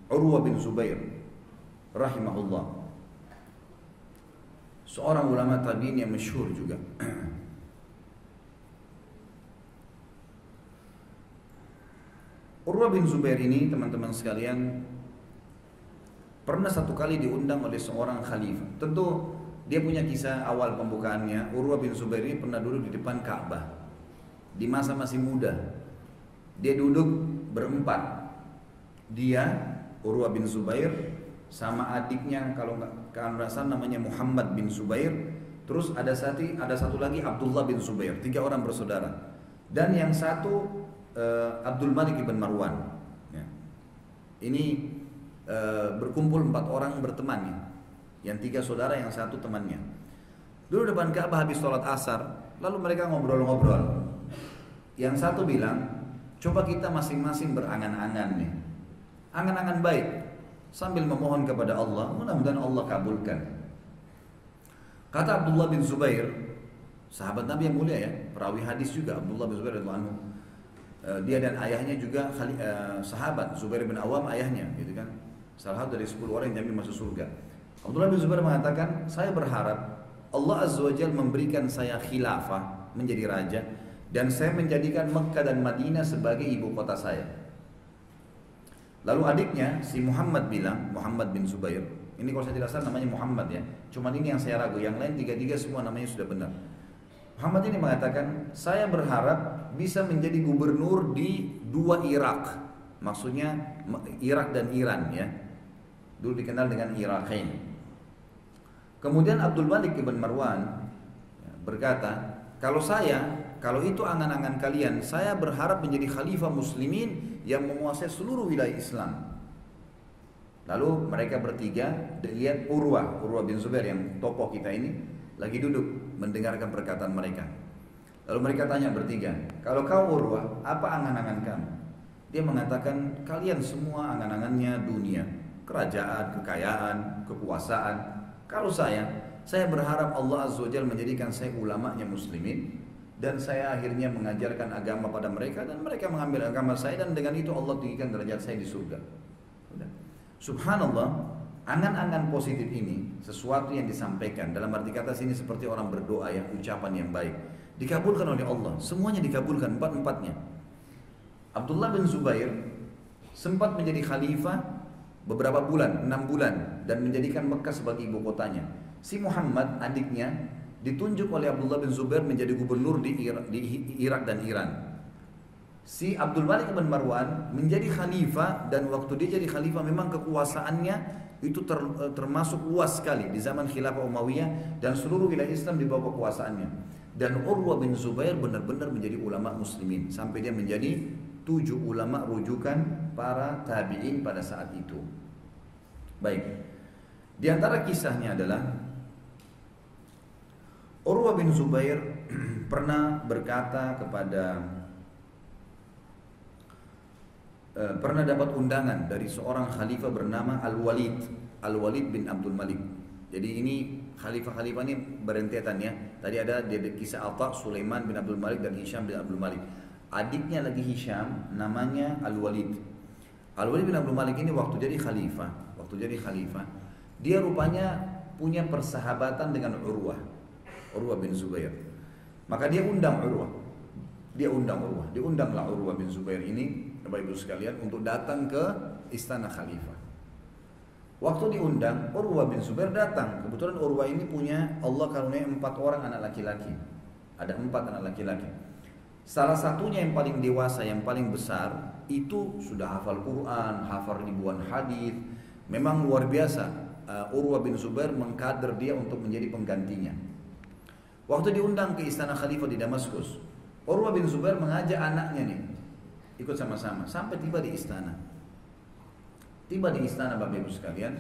Urwah bin Zubair rahimahullah, seorang ulama tabi'in yang masyhur juga. Urwah bin Zubair ini teman-teman sekalian pernah satu kali diundang oleh seorang khalifah. Tentu dia punya kisah awal pembukaannya. Urwah bin Zubair ini pernah duduk di depan Ka'bah di masa masih muda. Dia duduk berempat. Dia, Urwah bin Zubair, sama adiknya kalau nggak salah namanya Muhammad bin Zubair. Terus ada satu lagi Abdullah bin Zubair. 3 orang bersaudara. Dan yang satu Abdul Malik ibn Marwan. Ya. Ini berkumpul 4 orang berteman ya. Yang 3 saudara, yang 1 temannya. Dulu depan Ka'bah habis sholat asar, lalu mereka ngobrol-ngobrol. Yang satu bilang, coba kita masing-masing berangan-angan nih, angan-angan baik, sambil memohon kepada Allah, mudah-mudahan Allah kabulkan. Kata Abdullah bin Zubair, sahabat Nabi yang mulia ya, perawi hadis juga, Abdullah bin Zubair radhiyallahu anhu. Dia dan ayahnya juga sahabat, Zubair bin Awam ayahnya, gitu kan. Salah satu dari 10 orang yang jamin masuk surga. Abdullah bin Zubair mengatakan, saya berharap Allah Azza wa Jalla memberikan saya khilafah, menjadi raja, dan saya menjadikan Mekah dan Madinah sebagai ibu kota saya. Lalu adiknya si Muhammad bilang, Muhammad bin Zubair, ini kalau saya tidak salah namanya Muhammad ya, cuman ini yang saya ragu, yang lain 3 semua namanya sudah benar. Muhammad ini mengatakan, saya berharap bisa menjadi gubernur di 2 Irak, maksudnya Irak dan Iran ya, dulu dikenal dengan Iraqain. Kemudian Abdul Malik ibn Marwan berkata, kalau itu angan-angan kalian, saya berharap menjadi khalifah muslimin yang menguasai seluruh wilayah Islam. Lalu mereka bertiga lihat Urwah bin Zubair yang tokoh kita ini lagi duduk mendengarkan perkataan mereka. Lalu mereka tanya bertiga, kalau kau Urwah, apa angan-angan kamu? Dia mengatakan, kalian semua angan-angannya dunia, kerajaan, kekayaan, kekuasaan. Kalau saya berharap Allah Azza wa Jalla menjadikan saya ulamanya muslimin, dan saya akhirnya mengajarkan agama pada mereka, dan mereka mengambil agama saya, dan dengan itu Allah tinggikan derajat saya di surga. Subhanallah, angan-angan positif ini sesuatu yang disampaikan dalam arti kata sini seperti orang berdoa ya, ucapan yang baik dikabulkan oleh Allah, semuanya dikabulkan, 4-4-nya. Abdullah bin Zubair sempat menjadi khalifah beberapa bulan, 6 bulan, dan menjadikan Mekah sebagai ibu kotanya. Si Muhammad adiknya ditunjuk oleh Abdullah bin Zubair menjadi gubernur di Irak dan Iran. Si Abdul Malik bin Marwan menjadi khalifah, dan waktu dia jadi khalifah memang kekuasaannya itu termasuk luas sekali di zaman Khilafah Umayyah, dan seluruh wilayah Islam di bawah kekuasaannya. Dan Urwah bin Zubair benar-benar menjadi ulama muslimin sampai dia menjadi 7 ulama rujukan para tabi'in pada saat itu. Baik. Di antara kisahnya adalah Urwah bin Zubair pernah berkata pernah dapat undangan dari seorang khalifah bernama Al-Walid bin Abdul Malik. Jadi ini khalifah-khalifah ini berentetan ya. Tadi ada kisah Atha, Sulaiman bin Abdul Malik, dan Hisham bin Abdul Malik. Adiknya lagi Hisham namanya Al-Walid. Al-Walid bin Abdul Malik ini waktu jadi khalifah, dia rupanya punya persahabatan dengan Urwah bin Zubair. Maka dia undang Urwah. Diundanglah Urwah bin Zubair ini, Bapak Ibu sekalian, untuk datang ke istana khalifah. Waktu diundang, Urwah bin Zubair datang. Kebetulan Urwah ini punya, Allah karunia 4 orang anak laki-laki. Ada 4 anak laki-laki. Salah satunya yang paling dewasa, yang paling besar, itu sudah hafal Quran, hafal ribuan hadis. Memang luar biasa. Urwah bin Zubair mengkader dia untuk menjadi penggantinya. Waktu diundang ke istana khalifah di Damaskus, Urwah bin Zubair mengajak anaknya nih ikut sama-sama sampai tiba di istana. Bapak Ibu sekalian,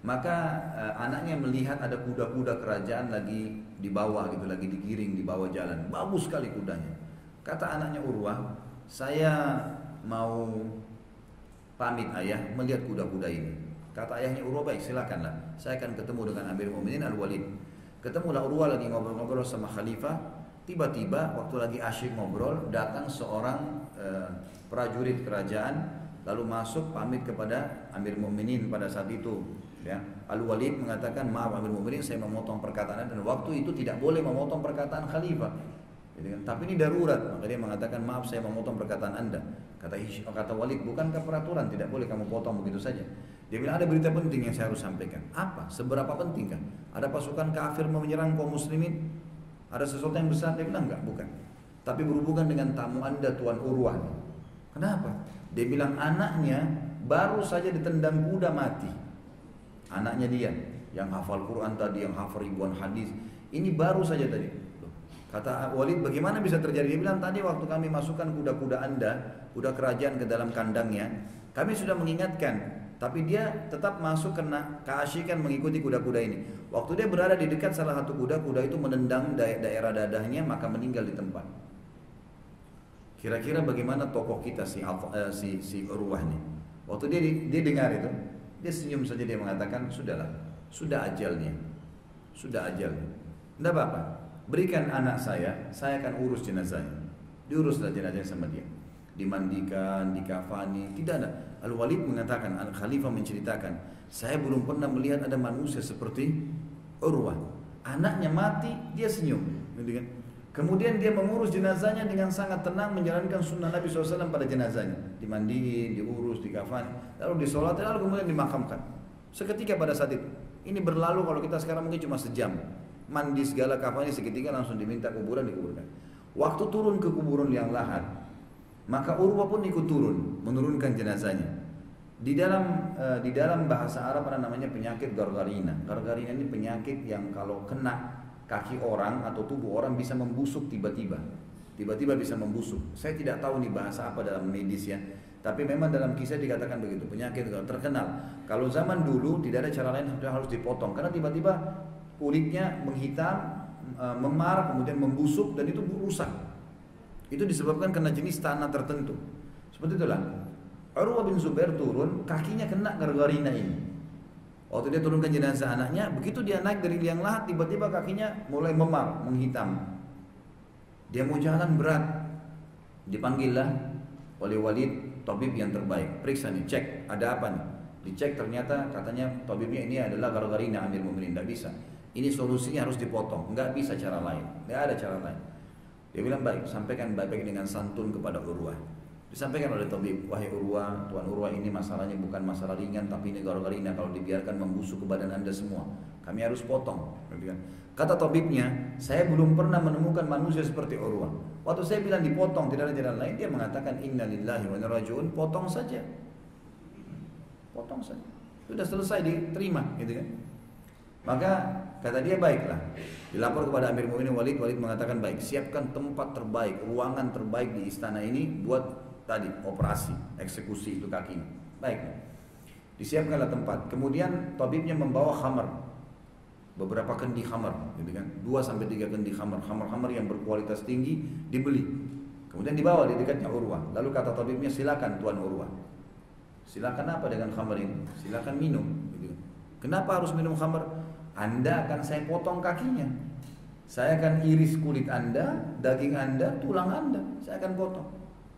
maka anaknya melihat ada kuda-kuda kerajaan lagi dibawa gitu, lagi digiring di bawah jalan. Bagus sekali kudanya. Kata anaknya Urwah, saya mau pamit ayah melihat kuda-kuda ini. Kata ayahnya Urwah, baik silakanlah. Saya akan ketemu dengan Amir Mu'minin Al-Walid. Ketemulah Urwah lagi ngobrol-ngobrol sama khalifah. Tiba-tiba waktu lagi asyik ngobrol, datang seorang prajurit kerajaan lalu masuk pamit kepada Amir Mukminin pada saat itu. Ya, Al-Walid mengatakan, maaf Amir Mukminin, saya memotong perkataan Anda, dan waktu itu tidak boleh memotong perkataan khalifah. Gitu kan? Tapi ini darurat, maka dia mengatakan, maaf saya memotong perkataan Anda. Kata Walid, bukankah peraturan tidak boleh kamu potong begitu saja? Dia bilang ada berita penting yang saya harus sampaikan. Apa? Seberapa penting kan? Ada pasukan kafir menyerang kaum muslimin? Ada sesuatu yang besar? Dia bilang enggak, bukan. Tapi berhubungan dengan tamu Anda Tuan Urwah. Kenapa? Dia bilang anaknya baru saja ditendang kuda mati. Anaknya dia yang hafal Quran tadi, yang hafal ribuan hadis. Ini baru saja tadi. Kata Walid, bagaimana bisa terjadi? Dia bilang tadi waktu kami masukkan kuda-kuda Anda, kuda kerajaan ke dalam kandangnya, kami sudah mengingatkan. Tapi dia tetap masuk karena keasyikan mengikuti kuda-kuda ini. Waktu dia berada di dekat salah satu kuda, kuda itu menendang daerah dadahnya, maka meninggal di tempat. Kira-kira bagaimana tokoh kita si Urwah ini? Waktu dia dengar itu, dia senyum saja, dia mengatakan, sudahlah, sudah ajalnya. Sudah ajalnya. Tidak apa-apa. Berikan anak saya akan urus jenazahnya. Diuruslah jenazahnya sama dia. Dimandikan, dikafani, tidak ada. Al-Walid mengatakan, Al-Khalifah menceritakan, saya belum pernah melihat ada manusia seperti Urwah. Anaknya mati, dia senyum. Gitu kan? Kemudian dia mengurus jenazahnya dengan sangat tenang, menjalankan sunnah Nabi SAW pada jenazahnya. Dimandiin, diurus, dikafani, lalu disolat, lalu kemudian dimakamkan. Seketika pada saat itu. Ini berlalu kalau kita sekarang mungkin cuma sejam. Mandi segala kafani seketika langsung diminta kuburan, dikuburkan. Waktu turun ke kuburan yang lahat, maka Urwah pun ikut turun, menurunkan jenazahnya. Di dalam bahasa Arab ada namanya penyakit gargarina. Gargarina ini penyakit yang kalau kena kaki orang atau tubuh orang bisa membusuk tiba-tiba. Tiba-tiba bisa membusuk. Saya tidak tahu nih bahasa apa dalam medis ya. Tapi memang dalam kisah dikatakan begitu. Penyakit terkenal. Kalau zaman dulu tidak ada cara lain, harus dipotong. Karena tiba-tiba kulitnya menghitam, memar, kemudian membusuk dan itu rusak. Itu disebabkan karena jenis tanah tertentu. Seperti itulah. Urwah bin Zubair turun, kakinya kena gargarina ini. Waktu dia turunkan jenazah anaknya, begitu dia naik dari liang lahat, tiba-tiba kakinya mulai memar, menghitam. Dia mau jalan berat. Dipanggillah oleh Walid, tabib yang terbaik. Periksa nih, cek, ada apa nih? Dicek ternyata katanya tabibnya ini adalah gargarina Amir Mukminin, tidak bisa. Ini solusinya harus dipotong, nggak bisa cara lain, nggak ada cara lain. Dia bilang baik, sampaikan baik-baik dengan santun kepada Urwah. Disampaikan oleh tabib, wahai Urwah, Tuan Urwah, ini masalahnya bukan masalah ringan, tapi ini gargarina, kalau dibiarkan membusuk ke badan Anda semua. Kami harus potong. Kata tabibnya, saya belum pernah menemukan manusia seperti Urwah. Waktu saya bilang dipotong, tidak ada jalan lain, dia mengatakan inna lillahi wa inna ilaihi raji'un, potong saja. Potong saja. Sudah selesai, diterima, gitu kan. Maka kata dia baiklah. Dilapor kepada Amir Mukminin Walid mengatakan baik, siapkan tempat terbaik, ruangan terbaik di istana ini buat tadi operasi, eksekusi itu kakinya. Baik. Disiapkanlah tempat. Kemudian tabibnya membawa khamar. Beberapa kendi khamar, gitu kan. 2 sampai 3 kendi khamar, khamar yang berkualitas tinggi dibeli. Kemudian dibawa di dekatnya Urwah. Lalu kata tabibnya, silakan Tuan Urwah. Silakan apa dengan khamar ini? Silakan minum, gitu. Kenapa harus minum khamar? Anda akan saya potong kakinya. Saya akan iris kulit Anda, daging Anda, tulang Anda. Saya akan potong.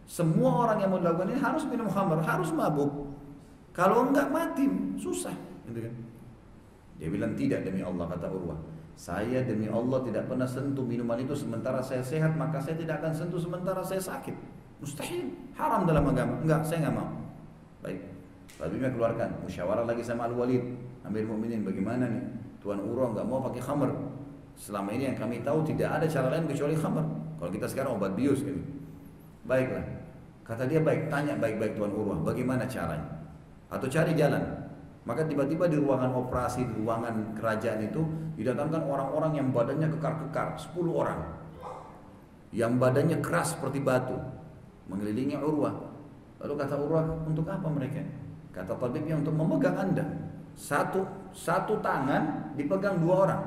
Semua orang yang mau dilakukan ini harus minum khamar, harus mabuk. Kalau enggak mati, susah. Gitu kan? Dia bilang tidak, demi Allah, kata Urwah. Saya demi Allah tidak pernah sentuh minuman itu sementara saya sehat, maka saya tidak akan sentuh sementara saya sakit. Mustahil, haram dalam agama. Enggak, saya enggak mau. Baik. Tabibnya keluarkan, musyawarah lagi sama Al-Walid, Amir Mukminin, bagaimana nih? Tuan Urwah enggak mau pakai khamar. Selama ini yang kami tahu tidak ada cara lain kecuali khamar. Kalau kita sekarang obat bius gitu. Baiklah. Kata dia baik, tanya baik-baik Tuan Urwah, bagaimana caranya? Atau cari jalan. Maka tiba-tiba di ruangan operasi, di ruangan kerajaan itu didatangkan orang-orang yang badannya kekar-kekar, 10 orang. Yang badannya keras seperti batu, mengelilingi Urwah. Lalu kata Urwah, untuk apa mereka? Kata tabibnya, untuk memegang Anda. Satu tangan dipegang 2 orang.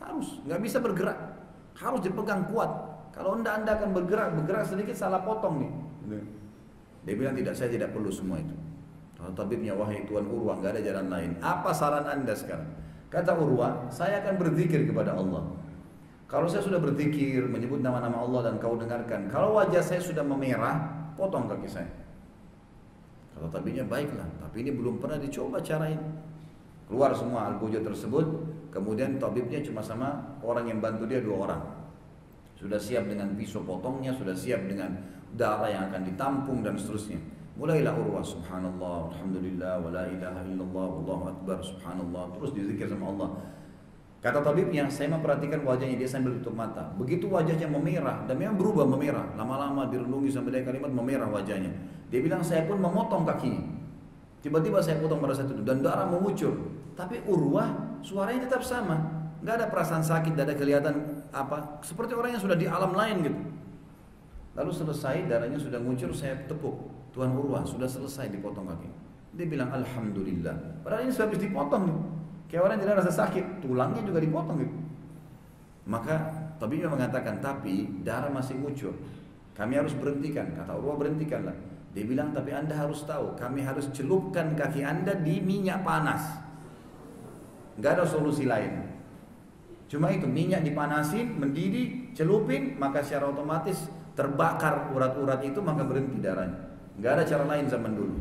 Harus, nggak bisa bergerak. Harus dipegang kuat. Kalau Anda akan bergerak sedikit salah potong nih. Dia bilang tidak, saya tidak perlu semua itu. Kalau tabibnya, wahai Tuan Urwah, nggak ada jalan lain. Apa saran Anda sekarang? Kata Urwah, saya akan berzikir kepada Allah. Kalau saya sudah berzikir, menyebut nama-nama Allah dan kau dengarkan, kalau wajah saya sudah memerah, potong kaki saya. Kata tabibnya, baiklah, tapi ini belum pernah dicoba cara ini. Keluar semua Al-Buja tersebut. Kemudian tabibnya cuma sama orang yang bantu dia 2 orang. Sudah siap dengan pisau potongnya, sudah siap dengan darah yang akan ditampung dan seterusnya. Mulailah Urwah, subhanallah, alhamdulillah, wa la ilaha illallah, wallahu akbar, subhanallah. Terus dizikir sama Allah. Kata tabibnya, saya memperhatikan wajahnya, dia sambil tutup mata. Begitu wajahnya memerah, dan memang berubah memerah. Lama-lama direnungi sampai dia kalimat memerah wajahnya. Dia bilang, saya pun memotong kakinya. Tiba-tiba saya potong pada saat itu, dan darah mengucur. Tapi Urwah, suaranya tetap sama. Nggak ada perasaan sakit, nggak ada kelihatan apa. Seperti orang yang sudah di alam lain gitu. Lalu selesai, darahnya sudah ngucur, saya tepuk. Tuan Urwah, sudah selesai dipotong kaki. Dia bilang, alhamdulillah. Padahal ini sudah habis dipotong nih. Kayak orang yang tidak rasa sakit, tulangnya juga dipotong gitu. Maka tabibnya mengatakan, tapi darah masih ngucur. Kami harus berhentikan. Kata Urwah, berhentikanlah. Dia bilang, tapi anda harus tahu, kami harus celupkan kaki anda di minyak panas. Nggak ada solusi lain. Cuma itu, minyak dipanasin, mendidih, celupin, maka secara otomatis terbakar urat-urat itu, maka berhenti darahnya. Nggak ada cara lain zaman dulu.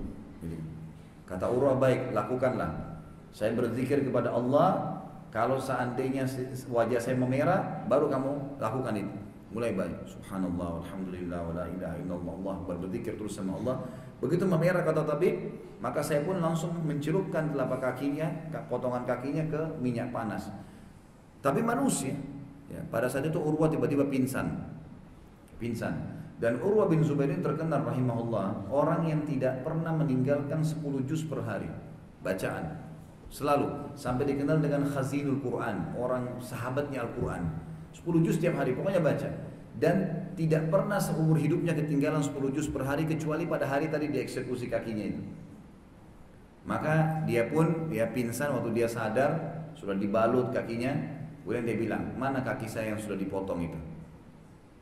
Kata Urwah, baik, lakukanlah. Saya berzikir kepada Allah, kalau seandainya wajah saya memerah, baru kamu lakukan itu. Mulai baik, subhanallah, alhamdulillah, wa la ilaha illallah, Allah, berzikir terus sama Allah. Begitu memerah kata tabib, maka saya pun langsung mencelupkan telapak kakinya, potongan kakinya ke minyak panas. Tapi manusia, ya, pada saat itu Urwah tiba-tiba pingsan. Dan Urwah bin Zubair ini terkenal rahimahullah, orang yang tidak pernah meninggalkan 10 juz per hari bacaan. Selalu, sampai dikenal dengan khazinul Quran, orang sahabatnya Al-Quran. 10 juz tiap hari, pokoknya baca. Dan tidak pernah seumur hidupnya ketinggalan 10 juz per hari, kecuali pada hari tadi dieksekusi kakinya itu. Maka dia pingsan waktu dia sadar, sudah dibalut kakinya. Kemudian dia bilang, mana kaki saya yang sudah dipotong itu?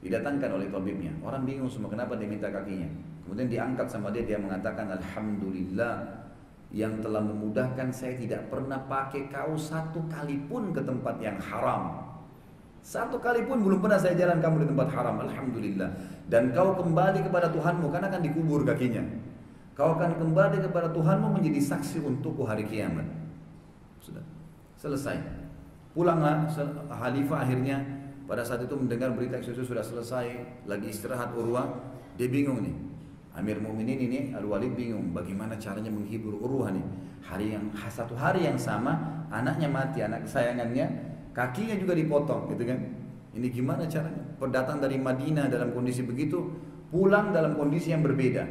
Didatangkan oleh tabibnya. Orang bingung semua kenapa dia minta kakinya. Kemudian diangkat sama dia, dia mengatakan, alhamdulillah yang telah memudahkan saya tidak pernah pakai kaos 1 kali pun ke tempat yang haram. 1 kali pun belum pernah saya jalan kamu di tempat haram, alhamdulillah. Dan kau kembali kepada Tuhanmu, karena akan dikubur kakinya. Kau akan kembali kepada Tuhanmu menjadi saksi untukku hari kiamat. Sudah selesai. Pulanglah Khalifah akhirnya. Pada saat itu mendengar berita eksekusi sudah selesai, lagi istirahat Urwah, dia bingung nih. Amir Mu'minin ini Al-Walid bingung bagaimana caranya menghibur Urwah nih. Satu hari yang sama, anaknya mati, anak kesayangannya, kakinya juga dipotong, gitu kan? Ini gimana caranya? Pendatang dari Madinah dalam kondisi begitu, pulang dalam kondisi yang berbeda.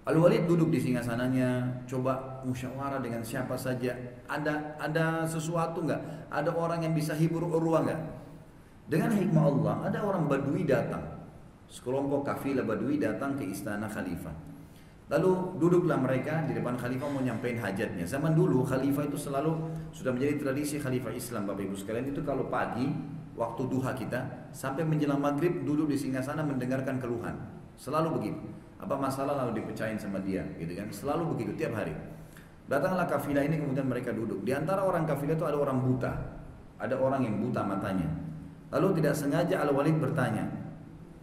Al-Walid duduk di singgasananya, coba musyawarah dengan siapa saja. Ada sesuatu nggak? Ada orang yang bisa hibur Urwah nggak? Dengan hikmah Allah, ada orang Badui datang. Sekelompok kafilah Badui datang ke istana Khalifah. Lalu duduklah mereka di depan Khalifah mau nyampein hajatnya. Zaman dulu Khalifah itu selalu sudah menjadi tradisi Khalifah Islam, Bapak Ibu sekalian, itu kalau pagi waktu duha kita sampai menjelang maghrib duduk di singgasana mendengarkan keluhan. Selalu begitu. Apa masalah lalu dipecahin sama dia, gitu kan? Selalu begitu tiap hari. Datanglah kafilah ini, kemudian mereka duduk. Di antara orang kafilah itu ada orang buta. Ada orang yang buta matanya. Lalu tidak sengaja Al-Walid bertanya,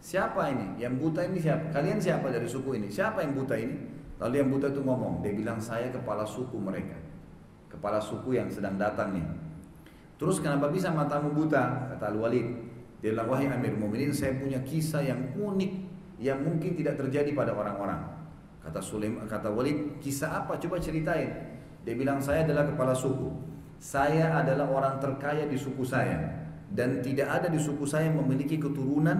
siapa ini? Yang buta ini siapa? Kalian siapa dari suku ini? Siapa yang buta ini? Lalu yang buta itu ngomong, dia bilang, saya kepala suku mereka. Kepala suku yang sedang datang nih. Terus kenapa bisa matamu buta? Kata Al-Walid. Dia bilang, wahai Amir Mu'minin, saya punya kisah yang unik, yang mungkin tidak terjadi pada orang-orang. Kata Walid, kisah apa? Coba ceritain. Dia bilang, saya adalah kepala suku. Saya adalah orang terkaya di suku saya. Dan tidak ada di suku saya yang memiliki keturunan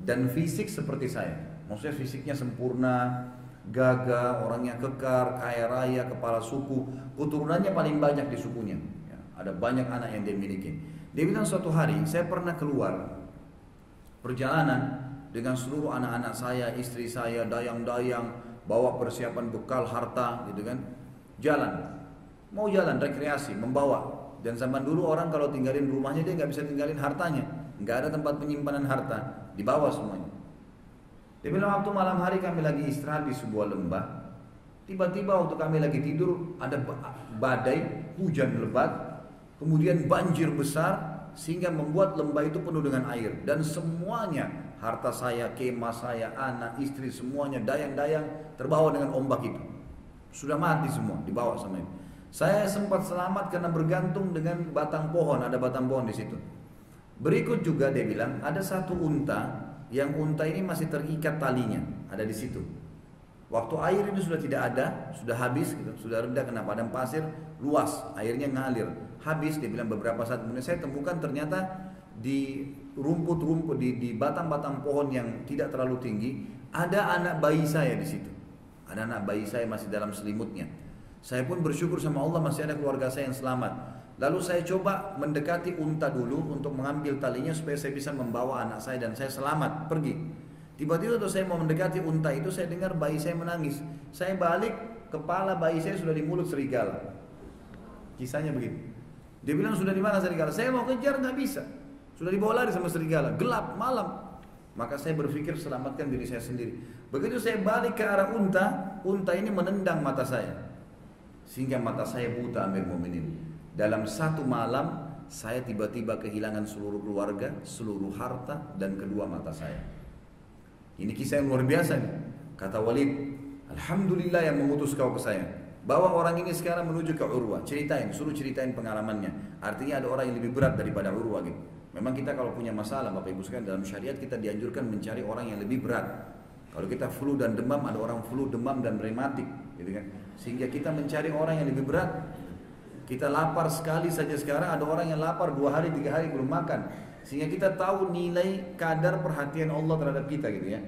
dan fisik seperti saya. Maksudnya fisiknya sempurna, gagah, orangnya kekar, kaya raya, kepala suku. Keturunannya paling banyak di sukunya. Ya, ada banyak anak yang dia miliki. Dia bilang suatu hari, saya pernah keluar perjalanan dengan seluruh anak-anak saya, istri saya, dayang-dayang, bawa persiapan bekal, harta, gitu kan. Mau jalan rekreasi, membawa. Dan zaman dulu orang kalau tinggalin rumahnya dia nggak bisa tinggalin hartanya, nggak ada tempat penyimpanan harta, dibawa semuanya. Dia bilang waktu malam hari kami lagi istirahat di sebuah lembah, tiba-tiba waktu kami lagi tidur ada badai, hujan lebat, kemudian banjir besar sehingga membuat lembah itu penuh dengan air dan semuanya harta saya, kemah saya, anak, istri, semuanya dayang-dayang terbawa dengan ombak itu. Sudah mati semua, dibawa sama itu. Saya sempat selamat karena bergantung dengan batang pohon, ada batang pohon di situ. Berikut juga dia bilang, ada satu unta, yang unta ini masih terikat talinya, ada di situ. Waktu air ini sudah tidak ada, sudah habis, gitu, sudah rendah kena padang pasir, luas, airnya ngalir. Habis, dia bilang beberapa saat kemudian saya temukan ternyata di rumput-rumput, di batang-batang pohon yang tidak terlalu tinggi, ada anak bayi saya di situ. Ada anak bayi saya masih dalam selimutnya. Saya pun bersyukur sama Allah masih ada keluarga saya yang selamat. Lalu saya coba mendekati unta dulu untuk mengambil talinya supaya saya bisa membawa anak saya dan saya selamat pergi. Tiba-tiba waktu saya mau mendekati unta itu, saya dengar bayi saya menangis. Saya balik, kepala bayi saya sudah di mulut serigala. Kisahnya begitu. Dia bilang, sudah di mana serigala? Saya mau kejar, nggak bisa. Sudah dibawa lari sama serigala, gelap malam. Maka saya berpikir selamatkan diri saya sendiri. Begitu saya balik ke arah unta, unta ini menendang mata saya, sehingga mata saya buta, Amir Mu'minin. Dalam satu malam, saya tiba-tiba kehilangan seluruh keluarga, seluruh harta, dan kedua mata saya. Ini kisah yang luar biasa nih. Kata Walid, alhamdulillah yang mengutus kau ke saya. Bawa orang ini sekarang menuju ke Urwah. Ceritain, suruh ceritain pengalamannya. Artinya ada orang yang lebih berat daripada Urwah gitu. Memang kita kalau punya masalah, Bapak Ibu sekalian, dalam syariat kita dianjurkan mencari orang yang lebih berat. Kalau kita flu dan demam, ada orang flu, demam dan rematik, gitu kan. Sehingga kita mencari orang yang lebih berat. Kita lapar sekali saja sekarang, ada orang yang lapar 2 hari, 3 hari belum makan. Sehingga kita tahu nilai kadar perhatian Allah terhadap kita gitu ya.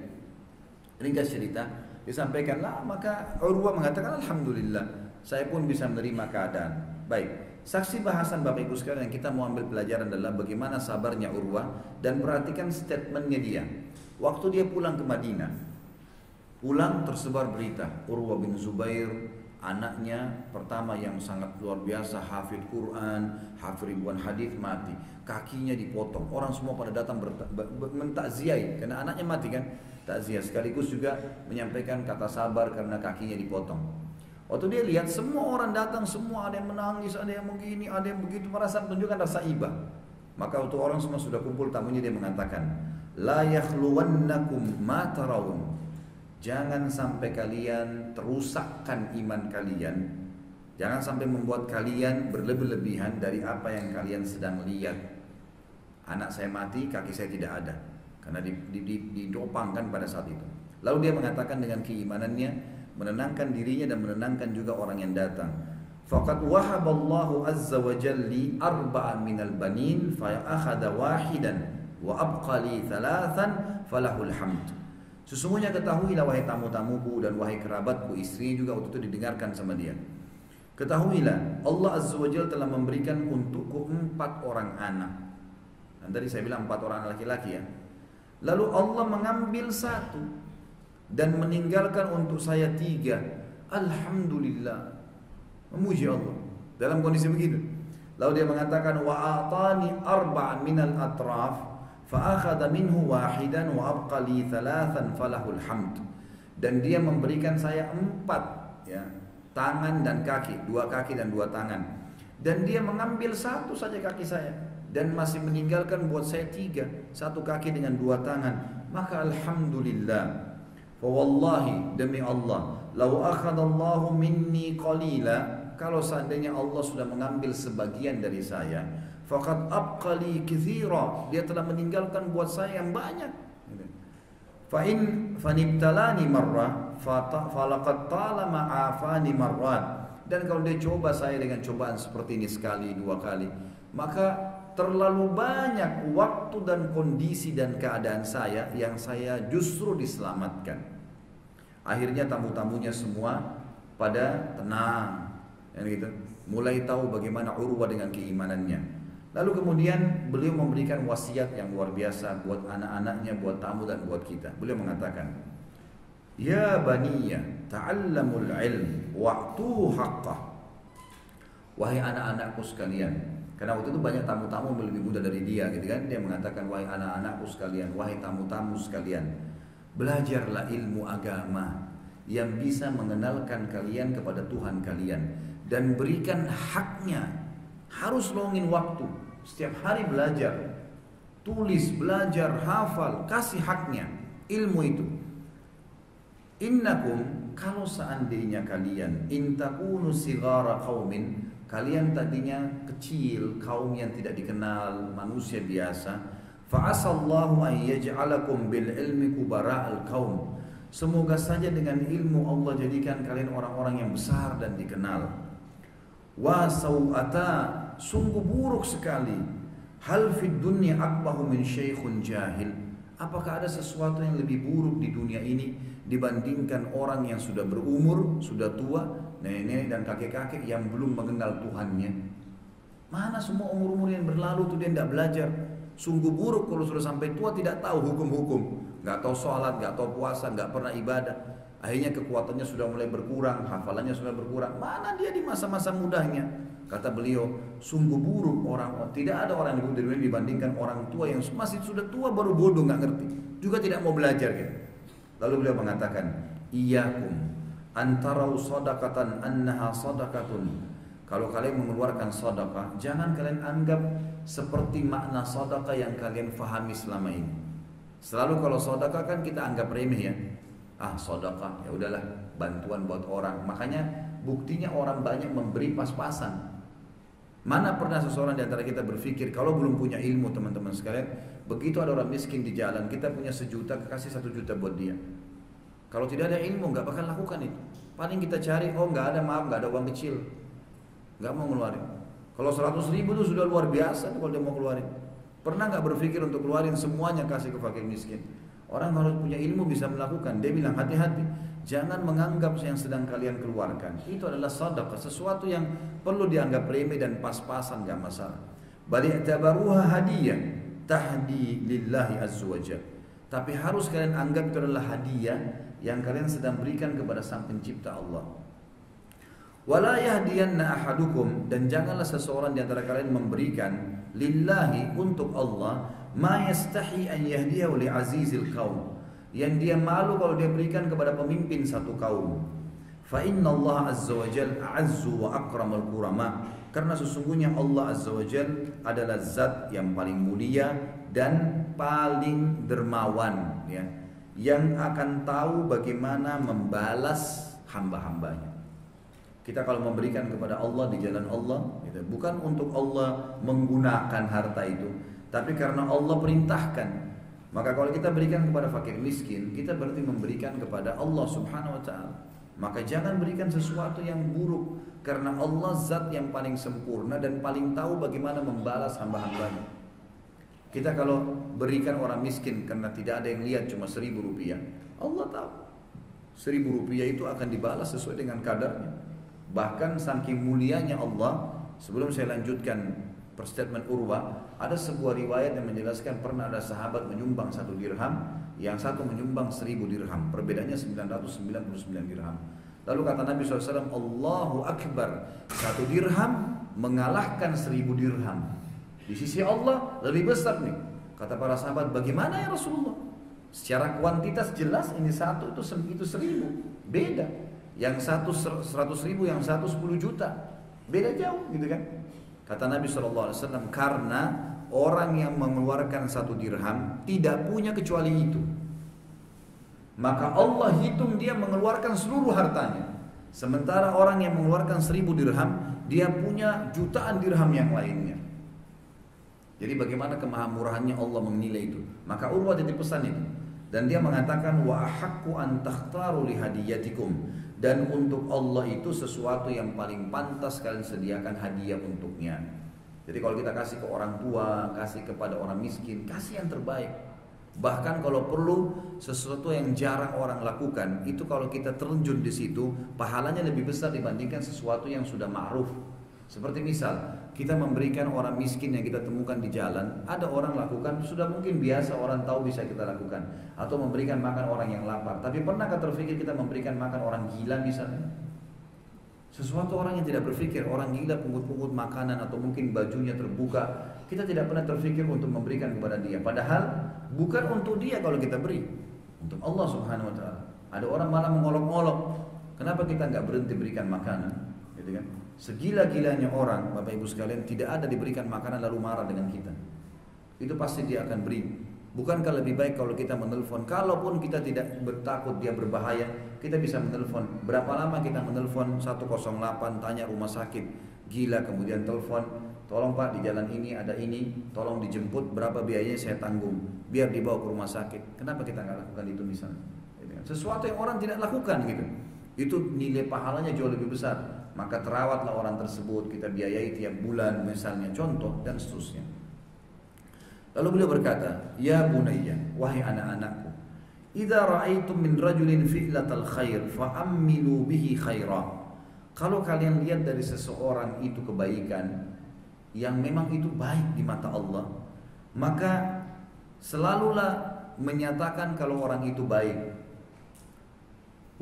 Ringkas cerita, disampaikan lah, maka Urwah mengatakan alhamdulillah, saya pun bisa menerima keadaan. Baik, saksi bahasan Bapak Ibu sekalian yang kita mau ambil pelajaran adalah bagaimana sabarnya Urwah, dan perhatikan statementnya dia. Waktu dia pulang ke Madinah, pulang tersebar berita Urwah bin Zubair, anaknya pertama yang sangat luar biasa, hafid Quran, hafid ribuan hadis, mati. Kakinya dipotong. Orang semua pada datang mentakziah karena anaknya mati kan. Takziah sekaligus juga menyampaikan kata sabar karena kakinya dipotong. Waktu dia lihat semua orang datang, semua ada yang menangis, ada yang begini, ada yang begitu, merasa menunjukkan rasa iba. Maka waktu orang semua sudah kumpul tamunya, dia mengatakan, la yakhluwannakum ma tarawun. Jangan sampai kalian terusakkan iman kalian. Jangan sampai membuat kalian berlebih-lebihan dari apa yang kalian sedang lihat. Anak saya mati, kaki saya tidak ada, karena didopangkan pada saat itu. Lalu dia mengatakan dengan keimanannya, menenangkan dirinya dan menenangkan juga orang yang datang. Faqad wahaballahu azza wa jalli arba'an minal banin fa akhadha wahidan wa abqa li thalathan falahul hamd. Sesungguhnya ketahuilah wahai tamu-tamuku dan wahai kerabatku, istri juga waktu itu didengarkan sama dia. Ketahuilah Allah azza wa jalla telah memberikan untukku 4 orang anak. Dan tadi saya bilang 4 orang laki-laki ya. Lalu Allah mengambil 1 dan meninggalkan untuk saya 3. Alhamdulillah, memuji Allah dalam kondisi begitu. Lalu dia mengatakan wa atani arba'an minal atraf fa akhadha minhu wahidan wa abqa li thalathan falahul hamd. Dan dia memberikan saya 4 ya, tangan dan kaki, 2 kaki dan 2 tangan. Dan dia mengambil 1 saja kaki saya dan masih meninggalkan buat saya 3, 1 kaki dengan 2 tangan. Maka alhamdulillah. Fa wallahi, demi Allah, lau akhadallahu minni qalila, kalau seandainya Allah sudah mengambil sebagian dari saya, faqad abqali katsira, dia telah meninggalkan buat saya yang banyak. Fa in fanibtalani marrah falaqad talama afani marrat. Dan kalau dia coba saya dengan cobaan seperti ini sekali, 2 kali, maka terlalu banyak waktu dan kondisi dan keadaan saya yang saya justru diselamatkan. Akhirnya tamu-tamunya semua pada tenang, gitu. Mulai tahu bagaimana Urwah dengan keimanannya. Lalu kemudian beliau memberikan wasiat yang luar biasa buat anak-anaknya, buat tamu dan buat kita. Beliau mengatakan, ya baniya ta'allamul ilm wa'tuhu haqqah. Wahai anak-anakku sekalian. Karena waktu itu banyak tamu-tamu lebih muda dari dia gitu kan. Dia mengatakan, wahai anak-anakku sekalian, wahai tamu-tamu sekalian, belajarlah ilmu agama yang bisa mengenalkan kalian kepada Tuhan kalian, dan berikan haknya. Harus luangin waktu, setiap hari belajar. tulis, belajar, hafal, kasih haknya ilmu itu. Innakum, kalau seandainya kalian, intakunu sigara qaumin, kalian tadinya kecil, kaum yang tidak dikenal, manusia biasa, fa'asallahu an yaj'alakum bil ilmi kubara'al qaum. Semoga saja dengan ilmu Allah jadikan kalian orang-orang yang besar dan dikenal. Wa sau'ata, sungguh buruk sekali. Hal fid dunya akbahu min syaikhun jahil. Apakah ada sesuatu yang lebih buruk di dunia ini dibandingkan orang yang sudah berumur, sudah tua, nenek-nenek dan kakek-kakek yang belum mengenal Tuhannya? Mana semua umur-umur yang berlalu itu dia tidak belajar. Sungguh buruk kalau sudah sampai tua tidak tahu hukum-hukum, nggak tahu sholat, nggak tahu puasa, nggak pernah ibadah. Akhirnya kekuatannya sudah mulai berkurang, hafalannya sudah berkurang. Mana dia di masa-masa mudanya? Kata beliau, sungguh buruk tidak ada orang yang lebih dibandingkan orang tua yang masih sudah tua baru bodoh nggak ngerti, juga tidak mau belajar gitu. Lalu beliau mengatakan, iyyakum antara sadaqatan annaha sadaqatun. Kalau kalian mengeluarkan sedekah, jangan kalian anggap seperti makna sedekah yang kalian fahami selama ini. Selalu kalau sedekah kan kita anggap remeh ya. Ah, sedekah ya udahlah, bantuan buat orang. Makanya buktinya orang banyak memberi pas-pasan. Mana pernah seseorang di antara kita berpikir, kalau belum punya ilmu teman-teman sekalian, begitu ada orang miskin di jalan, kita punya 1 juta, kasih 1 juta buat dia. Kalau tidak ada ilmu, nggak bakal lakukan itu. Paling kita cari, oh nggak ada, maaf nggak ada uang kecil, nggak mau ngeluarin. Kalau 100 ribu itu sudah luar biasa kalau dia mau keluarin. Pernah nggak berpikir untuk keluarin semuanya kasih ke fakir miskin? Orang harus punya ilmu bisa melakukan. Dia bilang hati-hati, jangan menganggap yang sedang kalian keluarkan itu adalah sedekah, sesuatu yang perlu dianggap remeh dan pas-pasan, gak masalah. Bal i'tabaruha hadiyah tahdi lillahi azza wajalla. Tapi harus kalian anggap itu adalah hadiah yang kalian sedang berikan kepada Sang Pencipta Allah. Wala yahdiyanna ahadukum, dan janganlah seseorang di antara kalian memberikan lillahi untuk Allah ma yastahi an yahdiyahu li azizil qaum, yang dia malu kalau dia berikan kepada pemimpin satu kaum. Fa inna Allah azza wa jalla a'azzu wa akramal kurama, karena sesungguhnya Allah azza wa jalla adalah zat yang paling mulia dan paling dermawan ya, yang akan tahu bagaimana membalas hamba-hambanya. Kita kalau memberikan kepada Allah di jalan Allah gitu, bukan untuk Allah menggunakan harta itu, tapi karena Allah perintahkan. Maka kalau kita berikan kepada fakir miskin, kita berarti memberikan kepada Allah subhanahu wa ta'ala. Maka jangan berikan sesuatu yang buruk, karena Allah zat yang paling sempurna dan paling tahu bagaimana membalas hamba-hambanya. Kita kalau berikan orang miskin karena tidak ada yang lihat cuma 1.000 rupiah, Allah tahu 1.000 rupiah itu akan dibalas sesuai dengan kadarnya. Bahkan saking mulianya Allah, sebelum saya lanjutkan perstatement Urwa, ada sebuah riwayat yang menjelaskan pernah ada sahabat menyumbang 1 dirham, yang satu menyumbang 1.000 dirham, perbedaannya 999 dirham. Lalu kata Nabi SAW, Allahu Akbar, 1 dirham mengalahkan 1.000 dirham. Di sisi Allah lebih besar nih. Kata para sahabat, bagaimana ya Rasulullah? Secara kuantitas jelas ini satu itu 1.000, beda. Yang satu 100.000, yang satu 10 juta, beda jauh gitu kan. Kata Nabi SAW, karena orang yang mengeluarkan 1 dirham tidak punya kecuali itu, maka Allah hitung dia mengeluarkan seluruh hartanya. Sementara orang yang mengeluarkan 1.000 dirham, dia punya jutaan dirham yang lainnya. Jadi bagaimana kemahamurahannya Allah menilai itu. Maka Urwah titip pesan itu, dan dia mengatakan, wa ahaqqu an takhtaru li hadiyatikum, dan untuk Allah itu sesuatu yang paling pantas kalian sediakan hadiah untuknya. Jadi kalau kita kasih ke orang tua, kasih kepada orang miskin, kasih yang terbaik. Bahkan kalau perlu sesuatu yang jarang orang lakukan, itu kalau kita terjun di situ, pahalanya lebih besar dibandingkan sesuatu yang sudah ma'ruf. Seperti misal, kita memberikan orang miskin yang kita temukan di jalan, ada orang lakukan, sudah mungkin biasa orang tahu bisa kita lakukan. Atau memberikan makan orang yang lapar. Tapi pernahkah terfikir kita memberikan makan orang gila misalnya? Sesuatu orang yang tidak berpikir, orang gila pungut-pungut makanan atau mungkin bajunya terbuka, kita tidak pernah terfikir untuk memberikan kepada dia. Padahal bukan untuk dia kalau kita beri, untuk Allah subhanahu wa ta'ala. Ada orang malah mengolok-olok, kenapa kita nggak berhenti berikan makanan? Gitu kan? Segila-gilanya orang, Bapak Ibu sekalian, tidak ada diberikan makanan lalu marah dengan kita. itu pasti dia akan beri. Bukankah lebih baik kalau kita menelpon, kalaupun kita tidak bertakut dia berbahaya, kita bisa menelpon. Berapa lama kita menelpon 108, tanya rumah sakit, gila, kemudian telepon, tolong Pak di jalan ini ada ini, tolong dijemput, berapa biayanya saya tanggung, biar dibawa ke rumah sakit. Kenapa kita nggak lakukan itu misalnya? Sesuatu yang orang tidak lakukan gitu, itu nilai pahalanya jauh lebih besar. Maka terawatlah orang tersebut, kita biayai tiap bulan misalnya, contoh dan seterusnya. Lalu beliau berkata, ya bunayya, wahai anak-anakku, idza ra'aitum min rajulin fi'latal khair fa'ammilu bihi khaira. Kalau kalian lihat dari seseorang itu kebaikan yang memang itu baik di mata Allah, maka selalulah menyatakan kalau orang itu baik.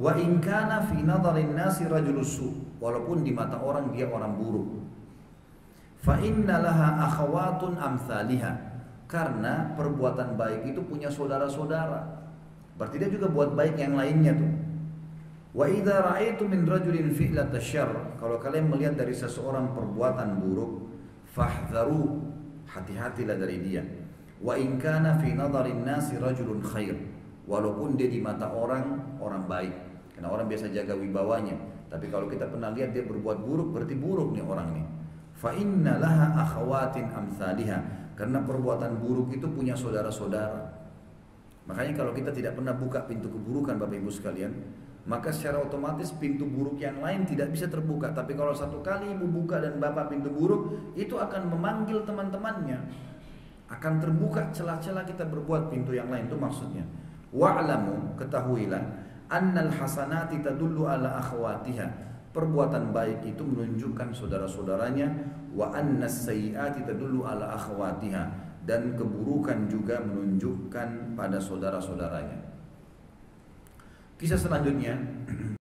Wa in kana fi nadharin nasi rajulus su, walaupun di mata orang dia orang buruk. Fa inna laha akhawatun amsalihha. Karena perbuatan baik itu punya saudara-saudara. Berarti dia juga buat baik yang lainnya tuh. Wa idza ra'aitum min rajulin fi'lata syarr, kalau kalian melihat dari seseorang perbuatan buruk, fahdharu, hati-hatilah dari dia. Wa in kana fi nadharin nasi rajulun khair, walaupun dia di mata orang baik. Karena orang biasa jaga wibawanya, tapi kalau kita pernah lihat dia berbuat buruk, berarti buruk nih orang nih. Fa inna laha akhawatin amsalihha. Karena perbuatan buruk itu punya saudara-saudara. Makanya kalau kita tidak pernah buka pintu keburukan Bapak Ibu sekalian, maka secara otomatis pintu buruk yang lain tidak bisa terbuka. Tapi kalau satu kali Ibu buka dan Bapak pintu buruk, itu akan memanggil teman-temannya. Akan terbuka celah-celah kita berbuat pintu yang lain, itu maksudnya. Wa'lamu, ketahuilah, annal hasanati tadullu ala akhwatiha. Perbuatan baik itu menunjukkan saudara-saudaranya, wa annas sayyiati tadullu ala akhwatiha, dan keburukan juga menunjukkan pada saudara-saudaranya. Kisah selanjutnya